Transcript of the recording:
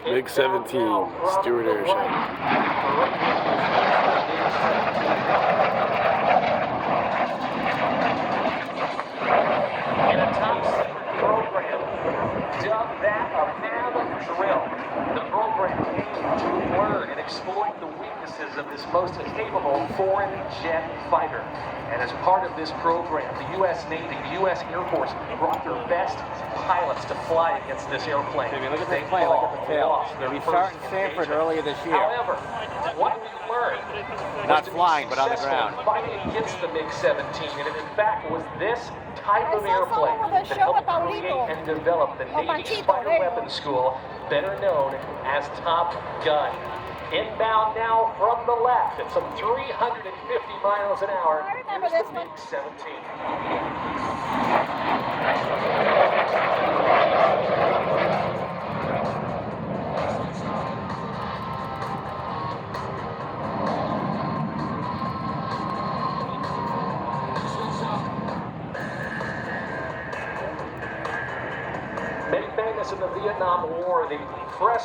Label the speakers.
Speaker 1: MiG-17, Stuart Air Show.
Speaker 2: In a top secret program, dubbed that a MAB drill, the program aimed to learn and exploit the weaknesses of this most capable foreign jet fighter. And as part of this program, the U.S. Navy, the U.S. Air Force brought their best pilots to fly against this airplane.
Speaker 3: Look at this plane, look at the tail. We started in Sanford earlier this year.
Speaker 2: However, what we learned
Speaker 3: not flying, but on the ground.
Speaker 2: Fighting against the MiG-17, and it in fact was this type of airplane that helped create and develop the Navy's Fighter Weapons School, better known as Top Gun. Inbound now from the left at some 350 miles an hour. Here's the MiG-17. Made famous in the Vietnam War, the press